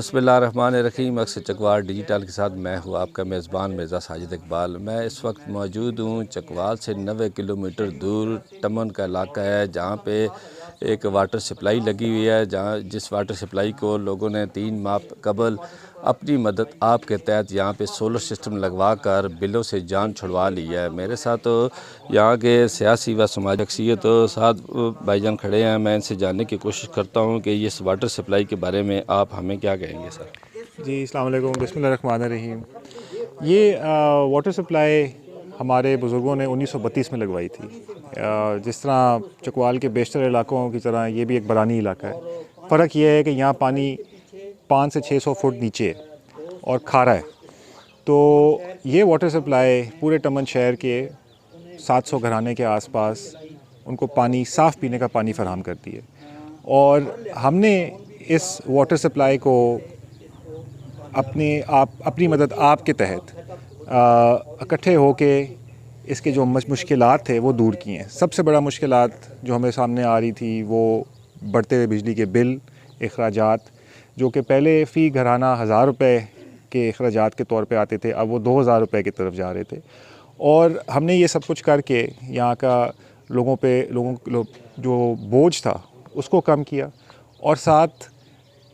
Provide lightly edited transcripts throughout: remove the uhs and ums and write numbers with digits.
बिस्मिल्लाहिर्रहमानिर्रहीम। अक्सर चकवाल डिजिटल के साथ मैं हूँ आपका मेज़बान मिर्ज़ा साजिद इकबाल। मैं इस वक्त मौजूद हूँ चकवाल से 90 किलोमीटर दूर टमन का इलाका है, जहाँ पे एक वाटर सप्लाई लगी हुई है, जहाँ जिस वाटर सप्लाई को लोगों ने 3 माह कबल अपनी मदद आप के तहत यहाँ पे सोलर सिस्टम लगवा कर बिलों से जान छुड़वा ली है। मेरे साथ तो यहाँ के सियासी व समाजी शख्सियत साथ भाईजान खड़े हैं। मैं इनसे जानने की कोशिश करता हूँ कि इस वाटर सप्लाई के बारे में आप हमें क्या कहेंगे सर। जी, अस्सलाम वालेकुम, बिस्मिल्लाहिर्रहमानिर्रहीम। ये वाटर सप्लाई हमारे बुज़ुर्गों ने 1932 में लगवाई थी। जिस तरह चकवाल के बेशतर इलाकों की तरह ये भी एक बरानी इलाका है। फ़र्क ये है कि यहाँ पानी 500 से 600 फुट नीचे है और खारा है। तो ये वाटर सप्लाई पूरे टमन शहर के 700 घराने के आसपास उनको पानी, साफ़ पीने का पानी फ़राहम करती है। और हमने इस वाटर सप्लाई को अपनी मदद आप के तहत इकट्ठे होके इसके जो मुश्किलात थे वो दूर किए हैं। सबसे बड़ा मुश्किलात जो हमें सामने आ रही थी वो बढ़ते हुए बिजली के बिल, अखराजात, जो कि पहले फ़ी घराना 1000 रुपये के अखराजात के तौर पे आते थे, अब वो 2000 रुपये की तरफ जा रहे थे। और हमने ये सब कुछ करके यहाँ का लोगों जो बोझ था उसको कम किया और साथ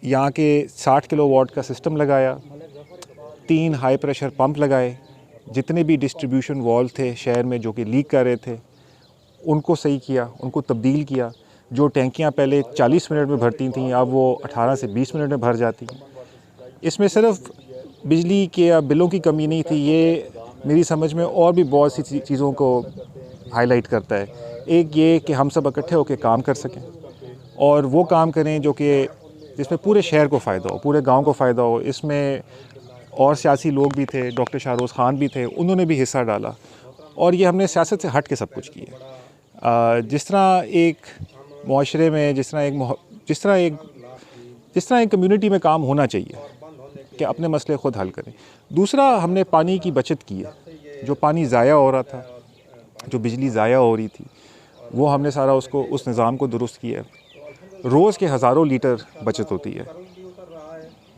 यहाँ के 60 किलोवाट का सिस्टम लगाया, 3 हाई प्रेशर पंप लगाए, जितने भी डिस्ट्रीब्यूशन वॉल्व थे शहर में जो कि लीक कर रहे थे उनको सही किया, उनको तब्दील किया। जो टैंकियाँ पहले 40 मिनट में भरती थीं अब वो 18 से 20 मिनट में भर जाती हैं। इसमें सिर्फ बिजली के या बिलों की कमी नहीं थी, ये मेरी समझ में और भी बहुत सी चीज़ों को हाईलाइट करता है। एक ये कि हम सब इकट्ठे होकर काम कर सकें और वो काम करें जो कि जिसमें पूरे शहर को फ़ायदा हो, पूरे गांव को फ़ायदा हो। इसमें और सियासी लोग भी थे, डॉक्टर शाहरोज़ ख़ान भी थे, उन्होंने भी हिस्सा डाला और ये हमने सियासत से हट के सब कुछ किया। जिस तरह एक मुआशरे में जिस तरह एक कम्युनिटी में काम होना चाहिए कि अपने मसले ख़ुद हल करें। दूसरा, हमने पानी की बचत की है। जो पानी ज़ाया हो रहा था, जो बिजली ज़ाया हो रही थी, वो हमने सारा उस निज़ाम को दुरुस्त किया। रोज़ के हज़ारों लीटर बचत होती है।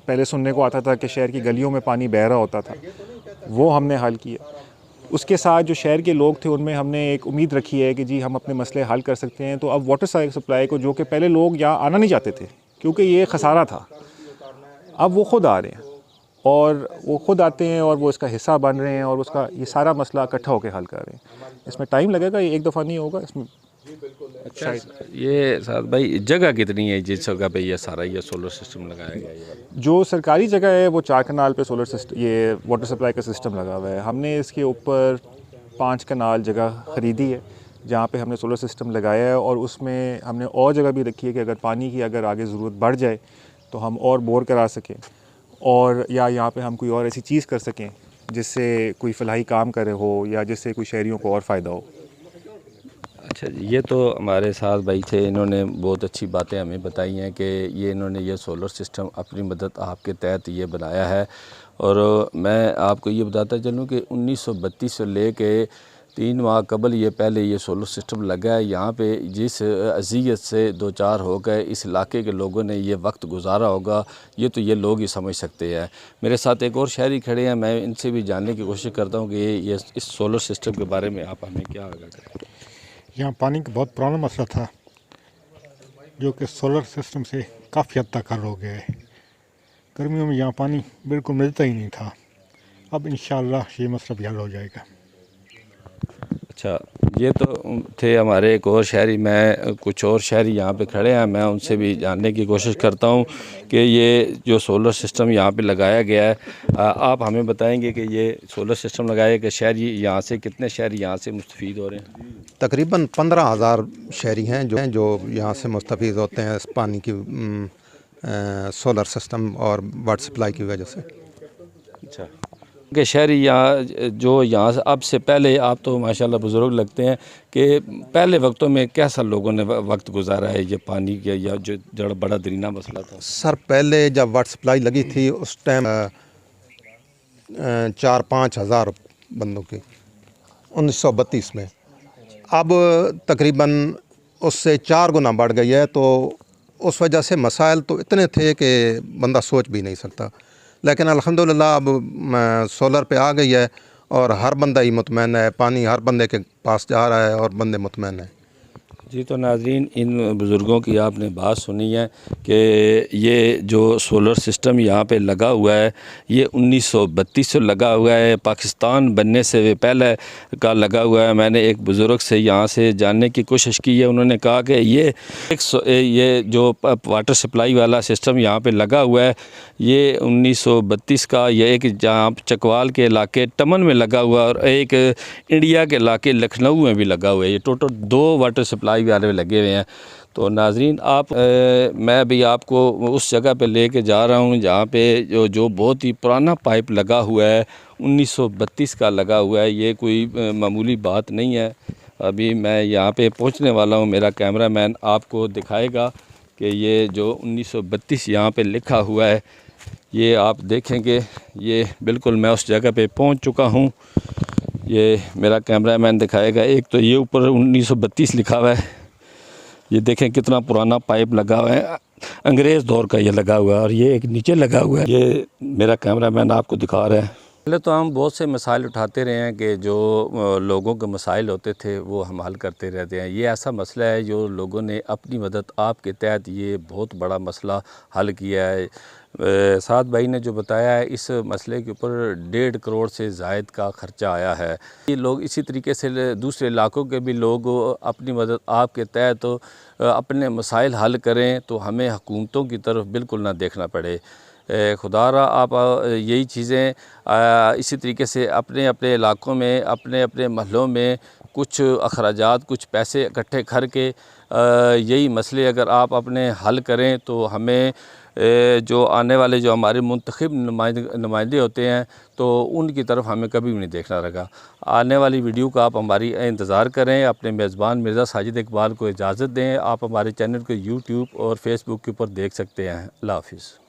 पहले सुनने को आता था कि शहर की गलियों में पानी बह रहा होता था, वो हमने हल किया। उसके साथ जो शहर के लोग थे उनमें हमने एक उम्मीद रखी है कि जी हम अपने मसले हल कर सकते हैं। तो अब वाटर सप्लाई को, जो कि पहले लोग यहाँ आना नहीं चाहते थे क्योंकि ये खसारा था, अब वो ख़ुद आ रहे हैं और वो ख़ुद आते हैं और वो इसका हिस्सा बन रहे हैं और उसका ये सारा मसला इकट्ठा होकर हल कर रहे हैं। इसमें टाइम लगेगा, ये एक दफ़ा नहीं होगा। इसमें अच्छा, ये साथ भाई जगह कितनी है जिस जगह पे ये सारा ये सोलर सिस्टम लगाया गया है? जो सरकारी जगह है वो 4 कनाल पे सोलर सिस्टम, ये वाटर सप्लाई का सिस्टम लगा हुआ है। हमने इसके ऊपर 5 कनाल जगह ख़रीदी है जहाँ पे हमने सोलर सिस्टम लगाया है और उसमें हमने और जगह भी रखी है कि अगर पानी की आगे ज़रूरत बढ़ जाए तो हम और बोर करा सकें और या यहाँ पे हम कोई और ऐसी चीज़ कर सकें जिससे कोई फलाही काम करे हो या जिससे कोई शहरियों को और फ़ायदा हो। अच्छा, ये तो हमारे साथ भाई थे, इन्होंने बहुत अच्छी बातें हमें बताई हैं कि इन्होंने ये सोलर सिस्टम अपनी मदद आपके तहत ये बनाया है। और मैं आपको ये बताता चलूँ कि 1932 से ले कर 3 माह कबल ये पहले ये सोलर सिस्टम लगा है। यहाँ पे जिस अज़ियत से दो चार हो गए इस इलाके के लोगों ने ये वक्त गुजारा होगा, ये तो ये लोग ही समझ सकते हैं। मेरे साथ एक और शहरी खड़े हैं, मैं इनसे भी जानने की कोशिश करता हूँ कि ये इस सोलर सिस्टम के बारे में आप हमें क्या आगाह करें। यहाँ पानी का बहुत पुराना मसला था जो कि सोलर सिस्टम से काफ़ी हद तक हल हो गया है। गर्मियों में यहाँ पानी बिल्कुल मिलता ही नहीं था, अब इंशाअल्लाह ये मसला भी हल हो जाएगा। अच्छा, ये तो थे हमारे एक और शहरी। मैं कुछ और शहरी यहाँ पे खड़े हैं, मैं उनसे भी जानने की कोशिश करता हूँ कि ये जो सोलर सिस्टम यहाँ पे लगाया गया है, आप हमें बताएंगे कि ये सोलर सिस्टम लगाया कि शहरी यहाँ से कितने शहरी यहाँ से मुस्तफ़ीद हो रहे हैं? तकरीबन 15,000 शहरी हैं जो यहाँ से मुस्तफ़ीद होते हैं इस पानी की सोलर सिस्टम और वाटर सप्लाई की वजह से। अच्छा, कि शहरी यहाँ से अब से पहले, आप तो माशाल्लाह बुज़ुर्ग लगते हैं, कि पहले वक्तों में कैसा लोगों ने वक्त गुजारा है ये पानी के, या जो बड़ा दरीना मसला था? सर, पहले जब वाटर सप्लाई लगी थी उस टाइम 4-5 हज़ार बंदों की 1932 में। अब तकरीबन उससे 4 गुना बढ़ गई है, तो उस वजह से मसाइल तो इतने थे कि बंदा सोच भी नहीं सकता। लेकिन अल्हम्दुलिल्लाह अब सोलर पे आ गई है और हर बंदा ही मुतमैन है, पानी हर बंदे के पास जा रहा है और बंदे मुतमैन हैं। जी, तो नाज़रीन, इन बुज़ुर्गों की आपने बात सुनी है कि ये जो सोलर सिस्टम यहाँ पे लगा हुआ है ये 1932 से लगा हुआ है, पाकिस्तान बनने से पहले का लगा हुआ है। मैंने एक बुज़ुर्ग से यहाँ से जानने की कोशिश की है, उन्होंने कहा कि ये जो वाटर सप्लाई वाला सिस्टम यहाँ पे लगा हुआ है ये 1932 का, ये एक जहाँ चकवाल के इलाके टमन में लगा हुआ है और एक इंडिया के इलाके लखनऊ में भी लगा हुआ है। ये टोटल 2 वाटर सप्लाई वाले लगे हुए हैं। तो नाजरीन, मैं भी आपको उस जगह पे लेके जा रहा हूँ जहाँ पे जो बहुत ही पुराना पाइप लगा हुआ है, 1932 का लगा हुआ है। ये कोई मामूली बात नहीं है। अभी मैं यहाँ पे पहुँचने वाला हूँ, मेरा कैमरामैन आपको दिखाएगा कि ये जो 1932 यहाँ पे लिखा हुआ है ये आप देखेंगे। ये बिल्कुल मैं उस जगह पे पहुँच चुका हूँ, ये मेरा कैमरामैन दिखाएगा। एक तो ये ऊपर 1932 लिखा हुआ है, ये देखें कितना पुराना पाइप लगा हुआ है, अंग्रेज़ दौर का ये लगा हुआ है। और ये एक नीचे लगा हुआ है, ये मेरा कैमरामैन आपको दिखा रहा है। पहले तो हम बहुत से मसाइल उठाते रहे हैं कि जो लोगों के मसाइल होते थे वो हम हल करते रहते हैं। ये ऐसा मसला है जो लोगों ने अपनी मदद आपके तहत ये बहुत बड़ा मसला हल किया है। साद भाई ने जो बताया है, इस मसले के ऊपर 1.5 करोड़ से ज़ायद का ख़र्चा आया है। ये लोग इसी तरीके से दूसरे इलाकों के भी लोग अपनी मदद आपके तहत अपने मसाइल हल करें तो हमें हुकूमतों की तरफ बिल्कुल ना देखना पड़े। खुदारा आप यही चीज़ें इसी तरीके से अपने अपने इलाकों में, अपने अपने महलों में कुछ अखराजात, कुछ पैसे इकट्ठे करके यही मसले अगर आप अपने हल करें तो हमें जो आने वाले जो हमारे मुंतखब नुमाइंदे होते हैं तो उनकी तरफ हमें कभी भी नहीं देखना रहा। आने वाली वीडियो का आप हमारी इंतज़ार करें। अपने मेज़बान मिर्ज़ा साजिद इकबाल को इजाज़त दें। आप हमारे चैनल को यूट्यूब और फेसबुक के ऊपर देख सकते हैं। अल्लाह हाफ़िज़।